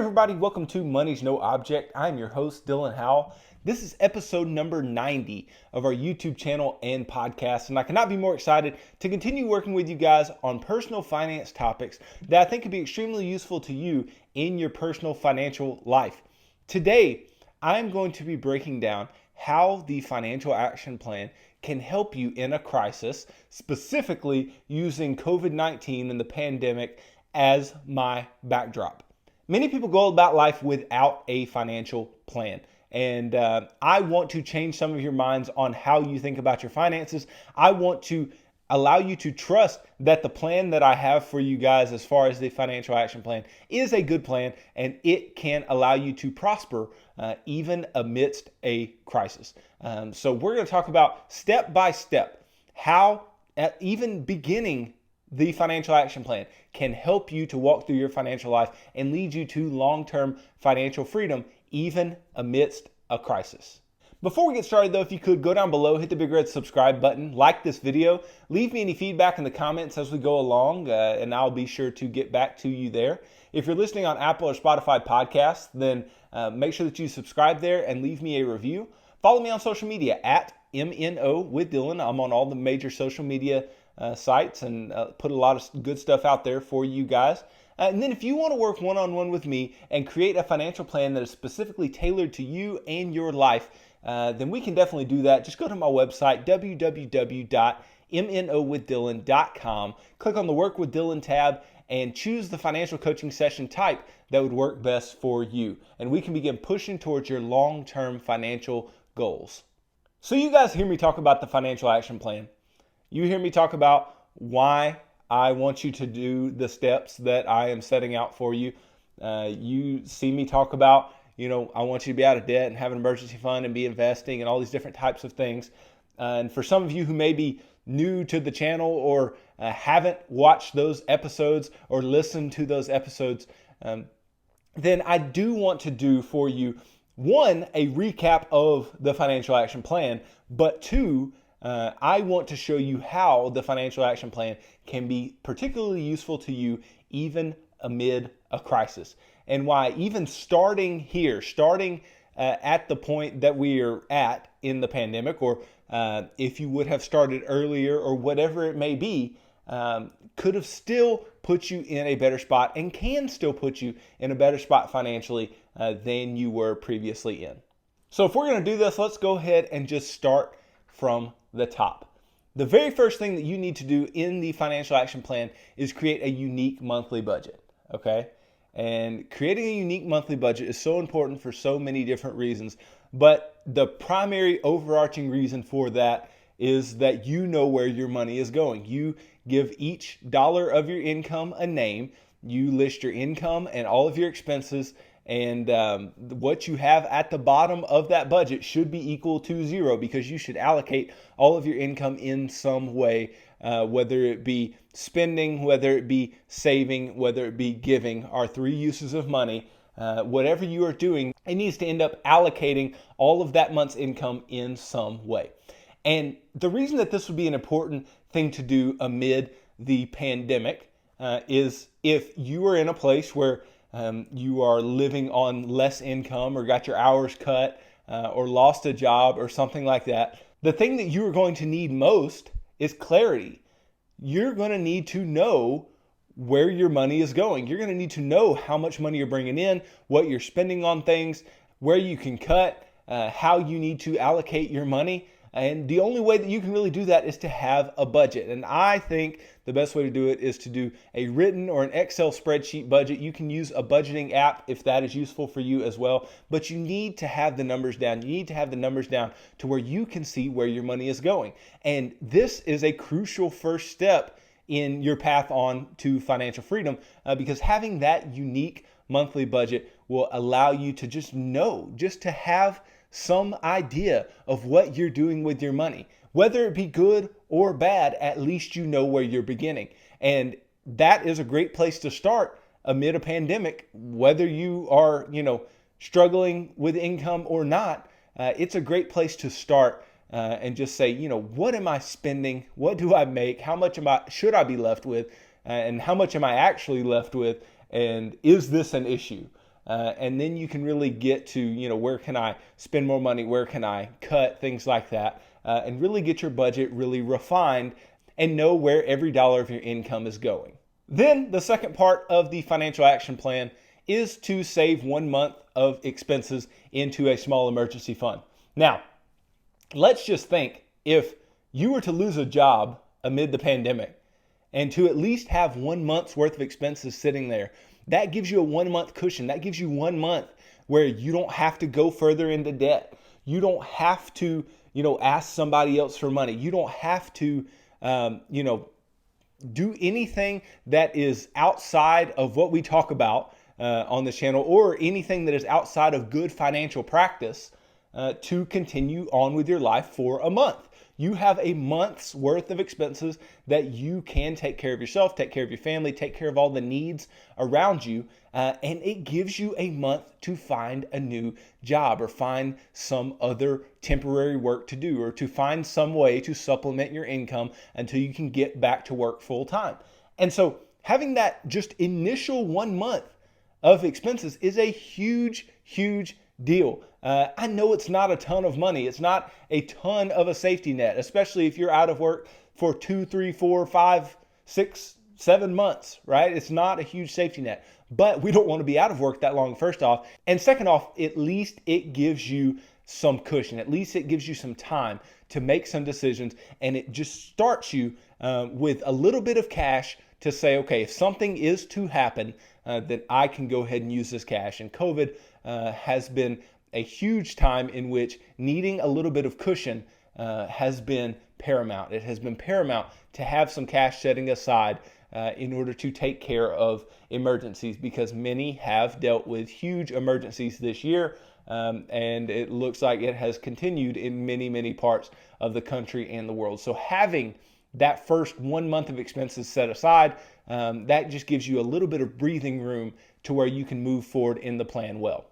everybody, welcome to Money's No Object. I'm your host, Dylan Howell. This is episode number 90 of our YouTube channel and podcast, and I cannot be more excited to continue working with you guys on personal finance topics that I think could be extremely useful to you in your personal financial life. Today, I'm going to be breaking down how the financial action plan can help you in a crisis, specifically using COVID-19 and the pandemic as my backdrop. Many people go about life without a financial plan. And I want to change some of your minds on how you think about your finances. I want to allow you to trust that the plan that I have for you guys as far as the financial action plan is a good plan, and it can allow you to prosper even amidst a crisis. So we're going to talk about step by step how even beginning the financial action plan can help you to walk through your financial life and lead you to long-term financial freedom even amidst a crisis. Before we get started though, if you could go down below, hit the big red subscribe button, like this video, leave me any feedback in the comments as we go along, and I'll be sure to get back to you there. If you're listening on Apple or Spotify podcasts, then make sure that you subscribe there and leave me a review. Follow me on social media at MNO with Dylan. I'm on all the major social media sites and put a lot of good stuff out there for you guys. And then if you want to work one-on-one with me and create a financial plan that is specifically tailored to you and your life, then we can definitely do that. Just go to my website, www.mnowithdylan.com. Click on the Work with Dylan tab and choose the financial coaching session type that would work best for you. And we can begin pushing towards your long-term financial goals. So you guys hear me talk about the financial action plan. You hear me talk about why I want you to do the steps that I am setting out for you. You see me talk about, I want you to be out of debt and have an emergency fund and be investing and all these different types of things. And for some of you who may be new to the channel or haven't watched those episodes or listened to those episodes, then I do want to do for you, one, a recap of the financial action plan, but two, I want to show you how the financial action plan can be particularly useful to you even amid a crisis, and why even starting at the point that we are at in the pandemic, or if you would have started earlier or whatever it may be, could have still put you in a better spot and can still put you in a better spot financially than you were previously in. So if we're going to do this, let's go ahead and just start from the top. The very first thing that you need to do in the financial action plan is create a unique monthly budget, okay? And creating a unique monthly budget is so important for so many different reasons, but the primary overarching reason for that is that you know where your money is going. You give each dollar of your income a name, you list your income and all of your expenses, and what you have at the bottom of that budget should be equal to zero, because you should allocate all of your income in some way, whether it be spending, whether it be saving, whether it be giving, are three uses of money. Whatever you are doing, it needs to end up allocating all of that month's income in some way. And the reason that this would be an important thing to do amid the pandemic is if you are in a place where you are living on less income or got your hours cut or lost a job or something like that, the thing that you are going to need most is clarity. You're going to need to know where your money is going. You're going to need to know how much money you're bringing in, what you're spending on things, where you can cut, how you need to allocate your money. And the only way that you can really do that is to have a budget. And I think the best way to do it is to do a written or an Excel spreadsheet budget. You can use a budgeting app if that is useful for you as well. But you need to have the numbers down. You need to have the numbers down to where you can see where your money is going. And this is a crucial first step in your path on to financial freedom, because having that unique monthly budget will allow you to just know, just to have some idea of what you're doing with your money. Whether it be good or bad, at least you know where you're beginning. And that is a great place to start amid a pandemic. Whether you are, struggling with income or not, it's a great place to start and just say, what am I spending? What do I make? How much should I be left with? And how much am I actually left with? And is this an issue? And then you can really get to, where can I spend more money? Where can I cut? Things like that. And really get your budget really refined and know where every dollar of your income is going. Then the second part of the financial action plan is to save 1 month of expenses into a small emergency fund. Now, let's just think if you were to lose a job amid the pandemic and to at least have 1 month's worth of expenses sitting there, that gives you a 1 month cushion. That gives you 1 month where you don't have to go further into debt. You don't have to, ask somebody else for money. You don't have to, do anything that is outside of what we talk about on this channel, or anything that is outside of good financial practice to continue on with your life for a month. You have a month's worth of expenses that you can take care of yourself, take care of your family, take care of all the needs around you, and it gives you a month to find a new job or find some other temporary work to do, or to find some way to supplement your income until you can get back to work full time. And so having that just initial 1 month of expenses is a huge, huge deal. I know it's not a ton of money. It's not a ton of a safety net, especially if you're out of work for 2, 3, 4, 5, 6, 7 months, right? It's not a huge safety net, but we don't want to be out of work that long, first off. And second off, at least it gives you some cushion. At least it gives you some time to make some decisions, and it just starts you with a little bit of cash to say, okay, if something is to happen, then I can go ahead and use this cash. And COVID has been a huge time in which needing a little bit of cushion has been paramount. It has been paramount to have some cash setting aside in order to take care of emergencies, because many have dealt with huge emergencies this year, and it looks like it has continued in many, many parts of the country and the world. So having that first 1 month of expenses set aside, that just gives you a little bit of breathing room to where you can move forward in the plan well.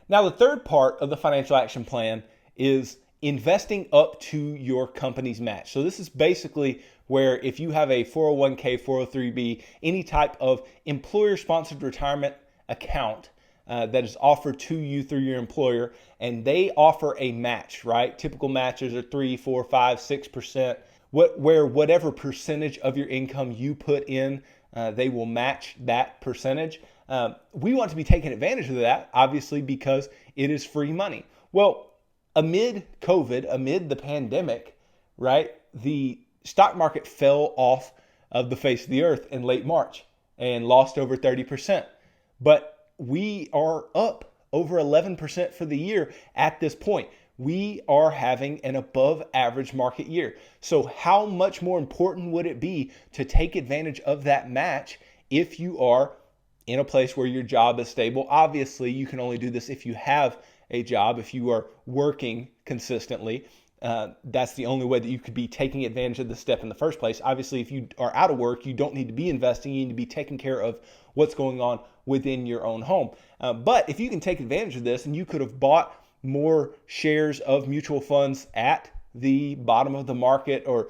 Now, the third part of the financial action plan is investing up to your company's match. So this is basically where if you have a 401k, 403b, any type of employer-sponsored retirement account that is offered to you through your employer, and they offer a match, right? Typical matches are 3, 4, 5, 6%, where whatever percentage of your income you put in, they will match that percentage. We want to be taking advantage of that, obviously, because it is free money. Well, amid COVID, amid the pandemic, right, the stock market fell off of the face of the earth in late March and lost over 30%. But we are up over 11% for the year at this point. We are having an above average market year. So how much more important would it be to take advantage of that match if you are in a place where your job is stable? Obviously, you can only do this if you have a job, if you are working consistently. That's the only way that you could be taking advantage of this step in the first place. Obviously, if you are out of work, you don't need to be investing. You need to be taking care of what's going on within your own home. But if you can take advantage of this, and you could have bought more shares of mutual funds at the bottom of the market, or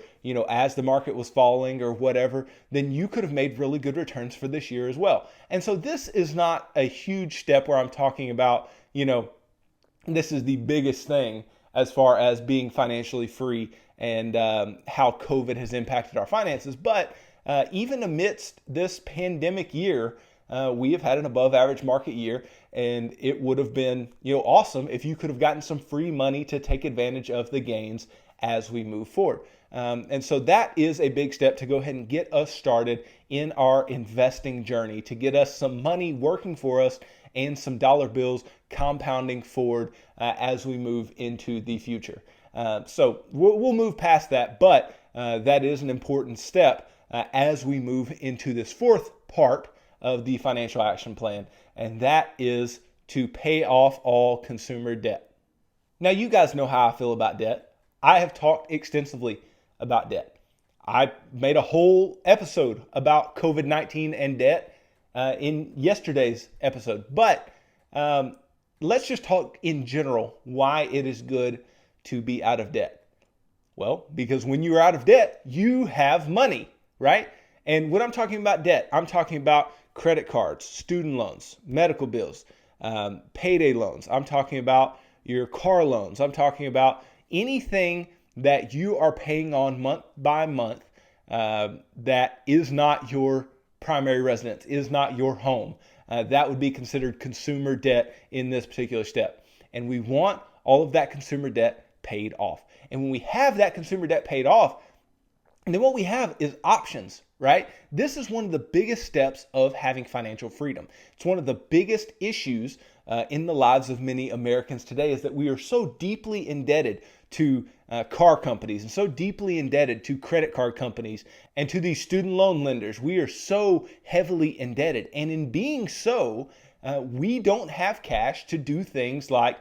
as the market was falling or whatever, then you could have made really good returns for this year as well. And so this is not a huge step where I'm talking about, this is the biggest thing as far as being financially free and how COVID has impacted our finances. But even amidst this pandemic year, we have had an above average market year, and it would have been awesome if you could have gotten some free money to take advantage of the gains as we move forward. And so that is a big step to go ahead and get us started in our investing journey, to get us some money working for us and some dollar bills compounding forward as we move into the future. So we'll move past that, but that is an important step as we move into this fourth part of the financial action plan, and that is to pay off all consumer debt. Now, you guys know how I feel about debt. I have talked extensively about debt. I made a whole episode about COVID-19 and debt in yesterday's episode, but let's just talk in general why it is good to be out of debt. Well, because when you're out of debt, you have money, right? And when I'm talking about debt, I'm talking about credit cards, student loans, medical bills, payday loans. I'm talking about your car loans. I'm talking about anything that you are paying on month by month that is not your primary residence, is not your home. That would be considered consumer debt in this particular step. And we want all of that consumer debt paid off. And when we have that consumer debt paid off, and then what we have is options, right? This is one of the biggest steps of having financial freedom. It's one of the biggest issues in the lives of many Americans today, is that we are so deeply indebted to car companies and so deeply indebted to credit card companies and to these student loan lenders. We are so heavily indebted. And in being so, we don't have cash to do things like,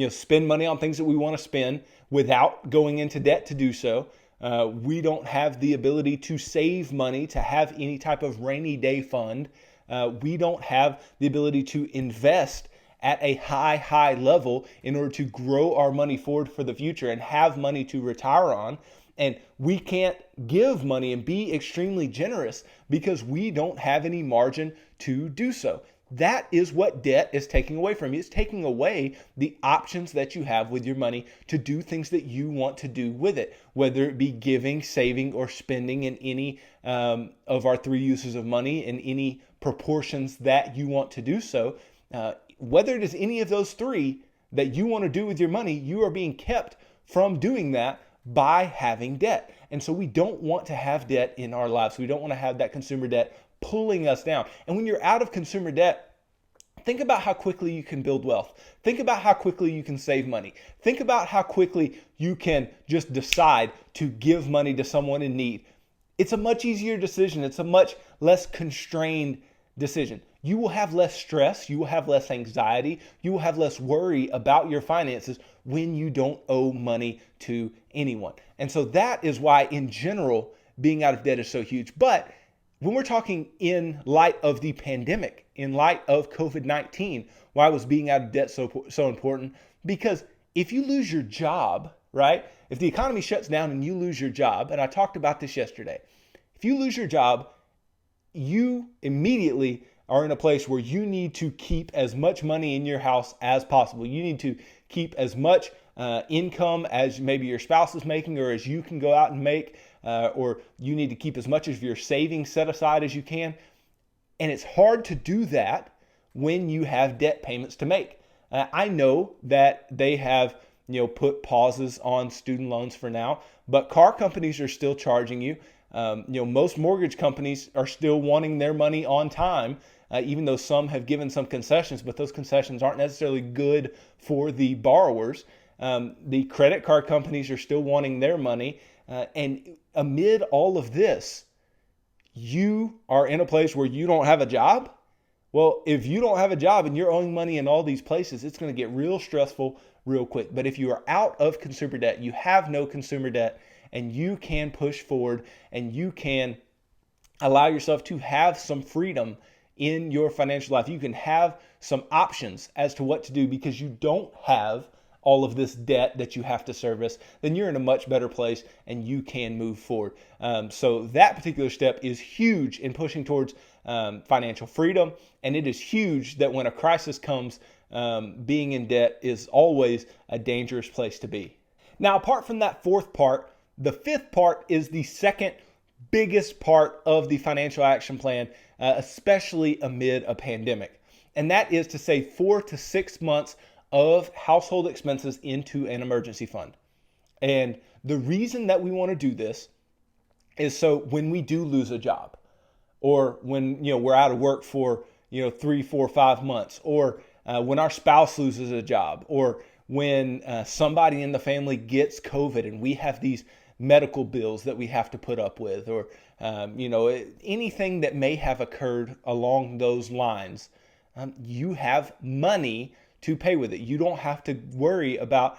spend money on things that we want to spend without going into debt to do so. We don't have the ability to save money, to have any type of rainy day fund. We don't have the ability to invest at a high level in order to grow our money forward for the future and have money to retire on. And we can't give money and be extremely generous because we don't have any margin to do so. That is what debt is taking away from you. It's taking away the options that you have with your money to do things that you want to do with it, whether it be giving, saving, or spending in any of our three uses of money in any proportions that you want to do so. Whether it is any of those three that you want to do with your money, you are being kept from doing that by having debt. And so we don't want to have debt in our lives. We don't want to have that consumer debt pulling us down. And when you're out of consumer debt, think about how quickly you can build wealth. Think about how quickly you can save money. Think about how quickly you can just decide to give money to someone in need. It's a much easier decision. It's a much less constrained decision. You will have less stress. You will have less anxiety. You will have less worry about your finances when you don't owe money to anyone. And so that is why, in general, being out of debt is so huge. But when we're talking in light of the pandemic, in light of COVID-19, why was being out of debt so important? Because if you lose your job, right? If the economy shuts down and you lose your job, and I talked about this yesterday, if you lose your job, you immediately are in a place where you need to keep as much money in your house as possible. You need to keep as much income as maybe your spouse is making or as you can go out and make, or you need to keep as much of your savings set aside as you can. And it's hard to do that when you have debt payments to make. I know that they have put pauses on student loans for now, but car companies are still charging you. Most mortgage companies are still wanting their money on time, even though some have given some concessions, but those concessions aren't necessarily good for the borrowers. The credit card companies are still wanting their money. And amid all of this, you are in a place where you don't have a job. Well, if you don't have a job and you're owing money in all these places, it's going to get real stressful real quick. But if you are out of consumer debt, you have no consumer debt, and you can push forward and you can allow yourself to have some freedom in your financial life. You can have some options as to what to do because you don't have all of this debt that you have to service, then you're in a much better place and you can move forward. So that particular step is huge in pushing towards financial freedom. And it is huge that when a crisis comes, being in debt is always a dangerous place to be. Now, apart from that fourth part, the fifth part is the second biggest part of the financial action plan, especially amid a pandemic. And that is to save 4 to 6 months of household expenses into an emergency fund. And the reason that we want to do this is so when we do lose a job, or when we're out of work for 3, 4, 5 months, or when our spouse loses a job, or when somebody in the family gets COVID and we have these medical bills that we have to put up with, or anything that may have occurred along those lines, you have money to pay with it. You don't have to worry about,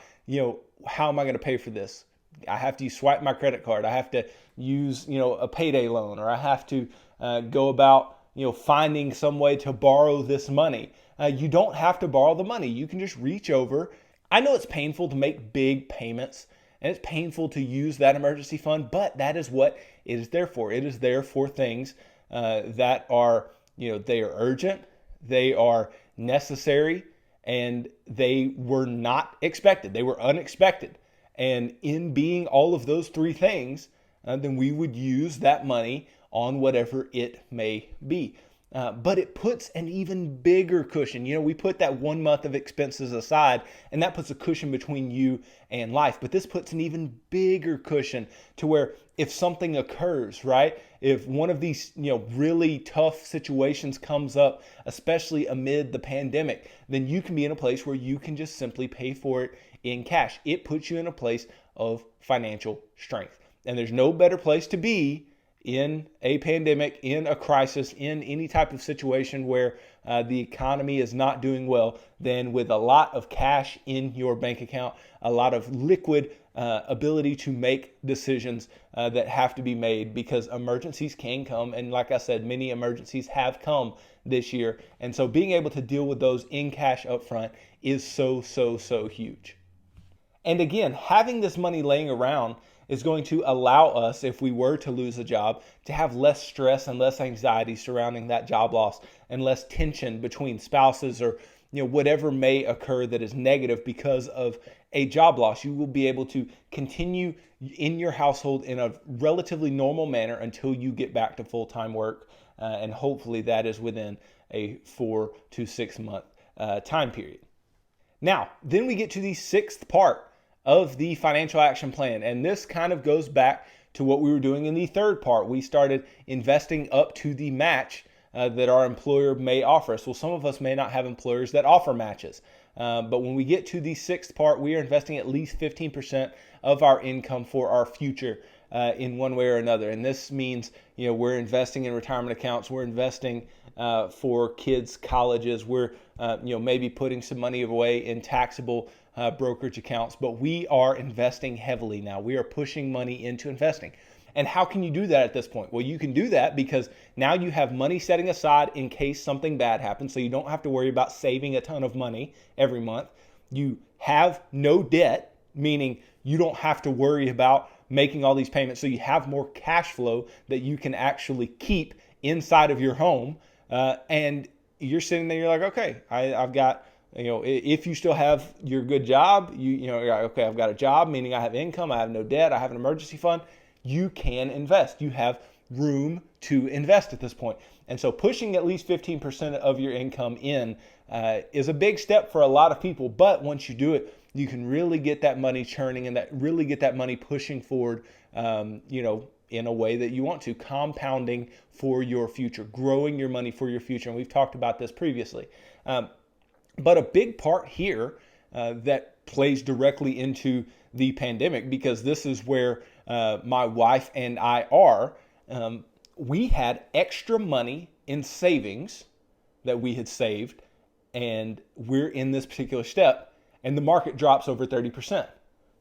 how am I going to pay for this? I have to swipe my credit card. I have to use, a payday loan, or I have to go about, finding some way to borrow this money. You don't have to borrow the money. You can just reach over. I know it's painful to make big payments and it's painful to use that emergency fund, but that is what it is there for. It is there for things that are, they are urgent. They are necessary and they were not expected. They were unexpected. And in being all of those three things, then we would use that money on whatever it may be. But it puts an even bigger cushion. We put that 1 month of expenses aside, and that puts a cushion between you and life. But this puts an even bigger cushion to where if something occurs, right? If one of these, really tough situations comes up, especially amid the pandemic, then you can be in a place where you can just simply pay for it in cash. It puts you in a place of financial strength. And there's no better place to be in a pandemic, in a crisis, in any type of situation where the economy is not doing well, than with a lot of cash in your bank account, a lot of liquid ability to make decisions that have to be made, because emergencies can come. And like I said, many emergencies have come this year. And so being able to deal with those in cash up front is so huge. And again, having this money laying around is going to allow us, if we were to lose a job, to have less stress and less anxiety surrounding that job loss, and less tension between spouses, or whatever may occur that is negative because of a job loss. You will be able to continue in your household in a relatively normal manner until you get back to full-time work, and hopefully that is within a 4 to 6 month time period. Now, then we get to the sixth part of the financial action plan. And this kind of goes back to what we were doing in the third part. We started investing up to the match that our employer may offer us. Well, some of us may not have employers that offer matches. But when we get to the sixth part, we are investing at least 15% of our income for our future in one way or another. And this means, we're investing in retirement accounts. We're investing for kids' colleges. We're, maybe putting some money away in taxable brokerage accounts, but we are investing heavily now. We are pushing money into investing. And how can you do that at this point? Well, you can do that because now you have money setting aside in case something bad happens, so you don't have to worry about saving a ton of money every month. You have no debt, meaning you don't have to worry about making all these payments, so you have more cash flow that you can actually keep inside of your home. And you're sitting there, you're like, okay, I've got, if you still have your good job, okay, I've got a job, meaning I have income, I have no debt, I have an emergency fund. You can invest. You have room to invest at this point. And so pushing at least 15% of your income in is a big step for a lot of people. But once you do it, you can really get that money churning and really get that money pushing forward, in a way that you want to, compounding for your future, growing your money for your future. And we've talked about this previously. But a big part here that plays directly into the pandemic, because this is where my wife and I are, we had extra money in savings that we had saved, and we're in this particular step, and the market drops over 30%.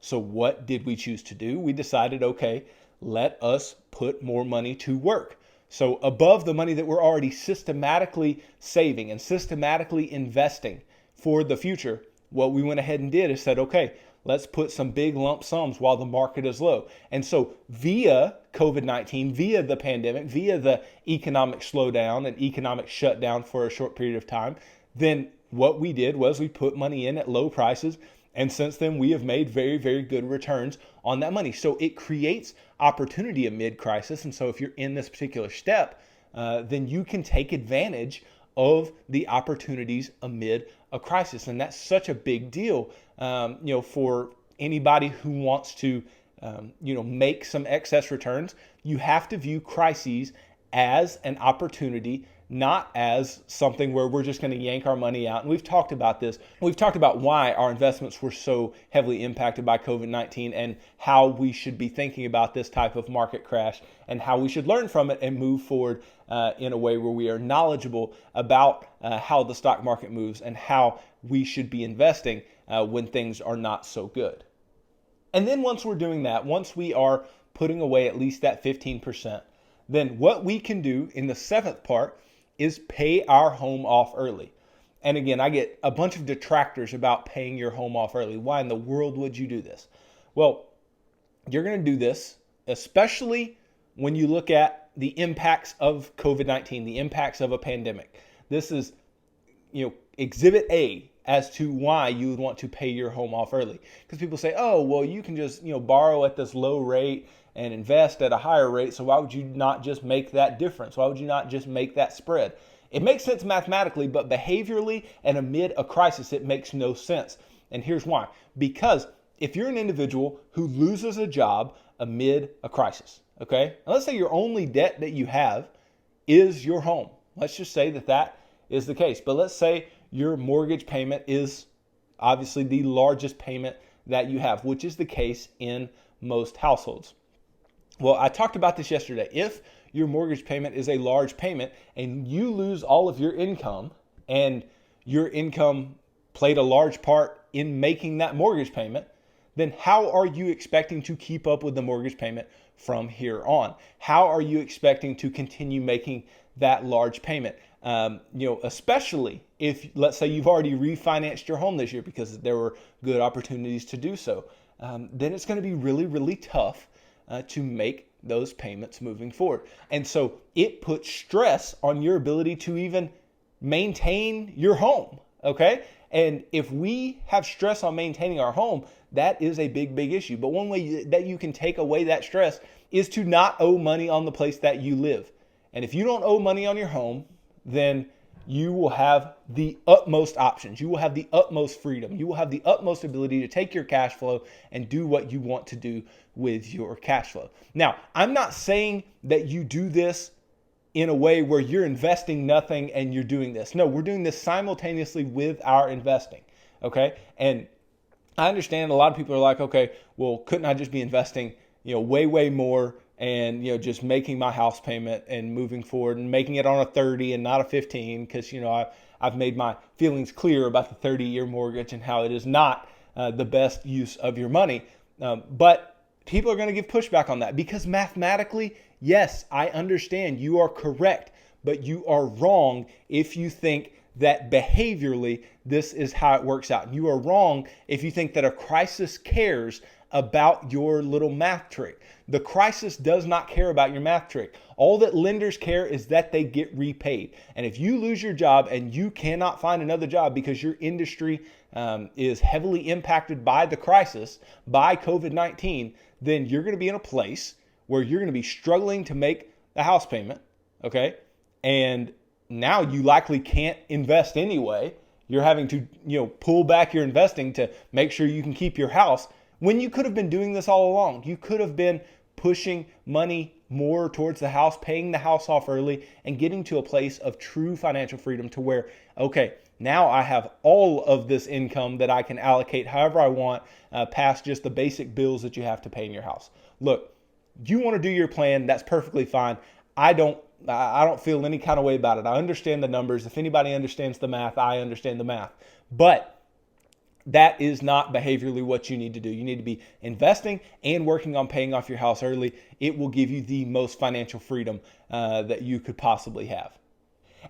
So what did we choose to do? We decided, okay, let us put more money to work. So above the money that we're already systematically saving and systematically investing for the future, what we went ahead and did is said, okay, let's put some big lump sums while the market is low. And so via COVID-19, via the pandemic, via the economic slowdown and economic shutdown for a short period of time, then what we did was we put money in at low prices. And since then, we have made very, very good returns on that money. So it creates opportunity amid crisis. And so if you're in this particular step, then you can take advantage of the opportunities amid a crisis. And that's such a big deal, for anybody who wants to, make some excess returns. You have to view crises as an opportunity, not as something where we're just going to yank our money out. And we've talked about this. We've talked about why our investments were so heavily impacted by COVID-19 and how we should be thinking about this type of market crash and how we should learn from it and move forward in a way where we are knowledgeable about how the stock market moves and how we should be investing when things are not so good. And then once we're doing that, once we are putting away at least that 15%, then what we can do in the seventh part is pay our home off early. And again, I get a bunch of detractors about paying your home off early. Why in the world would you do this? Well, you're going to do this, especially when you look at the impacts of COVID-19, the impacts of a pandemic. This is exhibit A as to why you would want to pay your home off early. Because people say, oh, well, you can just, borrow at this low rate and invest at a higher rate. So why would you not just make that difference? Why would you not just make that spread? It makes sense mathematically, but behaviorally and amid a crisis, it makes no sense. And here's why. Because if you're an individual who loses a job amid a crisis, okay? And let's say your only debt that you have is your home. Let's just say that is the case. But let's say your mortgage payment is obviously the largest payment that you have, which is the case in most households. Well, I talked about this yesterday. If your mortgage payment is a large payment and you lose all of your income, and your income played a large part in making that mortgage payment, then how are you expecting to keep up with the mortgage payment from here on? How are you expecting to continue making that large payment? Especially if, let's say, you've already refinanced your home this year because there were good opportunities to do so, then it's going to be really, really tough to make those payments moving forward. And so it puts stress on your ability to even maintain your home, okay? And if we have stress on maintaining our home, that is a big, big issue. But one way that you can take away that stress is to not owe money on the place that you live. And if you don't owe money on your home, then you will have the utmost options. You will have the utmost freedom. You will have the utmost ability to take your cash flow and do what you want to do with your cash flow. Now, I'm not saying that you do this in a way where you're investing nothing and you're doing this. No, we're doing this simultaneously with our investing, okay? And I understand a lot of people are like, okay, well, couldn't I just be investing, way, way more and, just making my house payment and moving forward and making it on a 30 and not a 15 because, I've made my feelings clear about the 30-year mortgage and how it is not the best use of your money. But people are going to give pushback on that because mathematically, yes, I understand you are correct, but you are wrong if you think that behaviorally this is how it works out. You are wrong if you think that a crisis cares about your little math trick. The crisis does not care about your math trick. All that lenders care is that they get repaid. And if you lose your job and you cannot find another job because your industry is heavily impacted by the crisis, by COVID-19, then you're going to be in a place where you're going to be struggling to make a house payment, okay? And now you likely can't invest anyway. You're having to, pull back your investing to make sure you can keep your house when you could have been doing this all along. You could have been pushing money more towards the house, paying the house off early, and getting to a place of true financial freedom to where, okay, now I have all of this income that I can allocate however I want past just the basic bills that you have to pay in your house. Look, you want to do your plan, that's perfectly fine. I don't feel any kind of way about it. I understand the numbers. If anybody understands the math, I understand the math. But that is not behaviorally what you need to do. You need to be investing and working on paying off your house early. It will give you the most financial freedom that you could possibly have.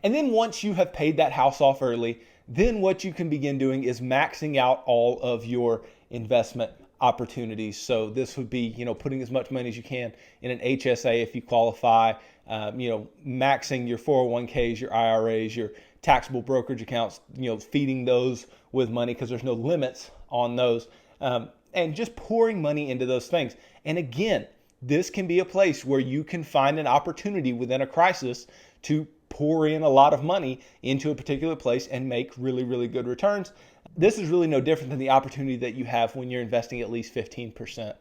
And then once you have paid that house off early, then what you can begin doing is maxing out all of your investment opportunities. So this would be, putting as much money as you can in an HSA if you qualify, maxing your 401ks, your IRAs, your taxable brokerage accounts, feeding those with money because there's no limits on those, and just pouring money into those things. And again, this can be a place where you can find an opportunity within a crisis to pour in a lot of money into a particular place and make really, really good returns. This is really no different than the opportunity that you have when you're investing at least 15%.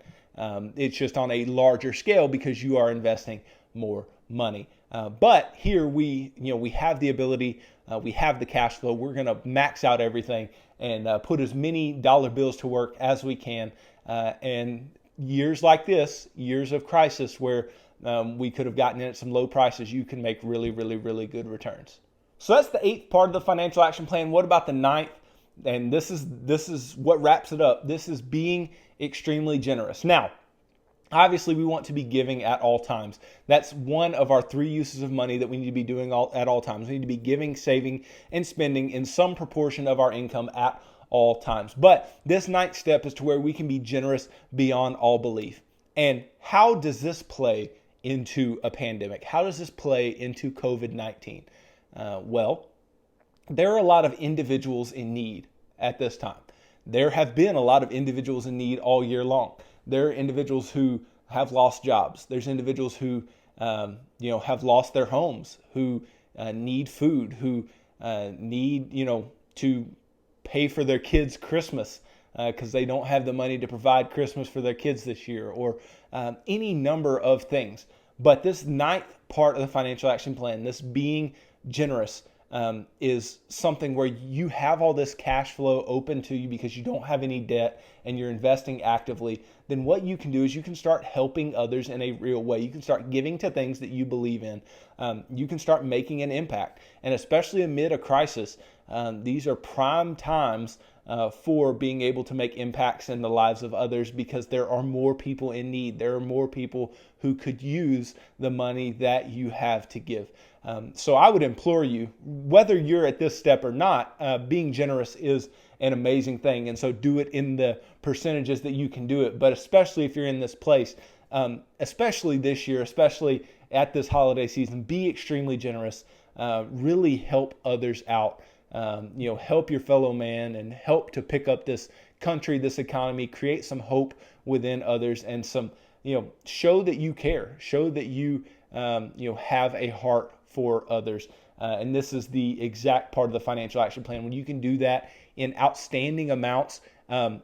It's just on a larger scale because you are investing more money. But here we have the ability, we have the cash flow. We're going to max out everything and put as many dollar bills to work as we can. And years like this, years of crisis where we could have gotten in at some low prices, you can make really, really, really good returns. So that's the 8th part of the financial action plan. What about the 9th? And this is what wraps it up. This is being extremely generous. Now, obviously, we want to be giving at all times. That's one of our 3 uses of money that we need to be doing at all times. We need to be giving, saving, and spending in some proportion of our income at all times. But this 9th step is to where we can be generous beyond all belief. And how does this play into a pandemic? How does this play into COVID-19? Well, there are a lot of individuals in need at this time. There have been a lot of individuals in need all year long. There are individuals who have lost jobs. There's individuals who have lost their homes, who need food, who need to pay for their kids' Christmas because they don't have the money to provide Christmas for their kids this year, or any number of things. But this ninth part of the financial action plan, this being generous, is something where you have all this cash flow open to you because you don't have any debt and you're investing actively. Then what you can do is you can start helping others in a real way. You can start giving to things that you believe in. You can start making an impact. And especially amid a crisis, these are prime times for being able to make impacts in the lives of others, because there are more people in need. There are more people who could use the money that you have to give. So I would implore you, whether you're at this step or not, being generous is an amazing thing. And so do it in the percentages that you can do it. But especially if you're in this place, especially this year, especially at this holiday season, be extremely generous. Really help others out. Help your fellow man and help to pick up this country, this economy, create some hope within others, and some, show that you care, show that you, have a heart for others. And this is the exact part of the financial action plan when you can do that in outstanding amounts. And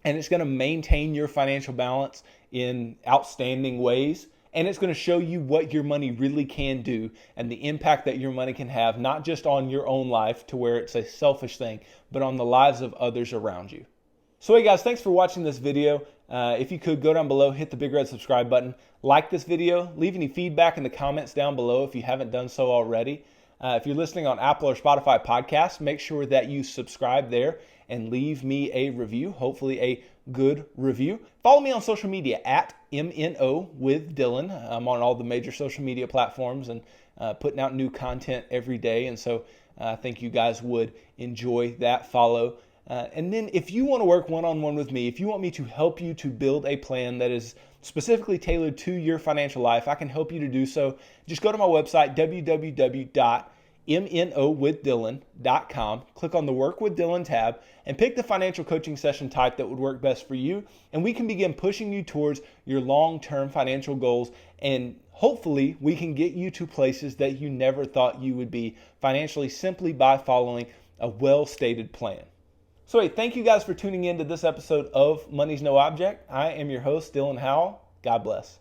it's going to maintain your financial balance in outstanding ways. And it's going to show you what your money really can do and the impact that your money can have, not just on your own life to where it's a selfish thing, but on the lives of others around you. So hey guys, thanks for watching this video. If you could, go down below, hit the big red subscribe button, like this video, leave any feedback in the comments down below if you haven't done so already. If you're listening on Apple or Spotify podcasts, make sure that you subscribe there and leave me a review, hopefully a good review. Follow me on social media at MNO with Dylan. I'm on all the major social media platforms and putting out new content every day. And so I think you guys would enjoy that follow. And then if you want to work one-on-one with me, if you want me to help you to build a plan that is specifically tailored to your financial life, I can help you to do so. Just go to my website, www.mnowithdylan.com, click on the Work with Dylan tab, and pick the financial coaching session type that would work best for you. And we can begin pushing you towards your long-term financial goals, and hopefully we can get you to places that you never thought you would be financially, simply by following a well-stated plan. So hey, thank you guys for tuning in to this episode of Money's No Object. I am your host, Dylan Howell. God bless.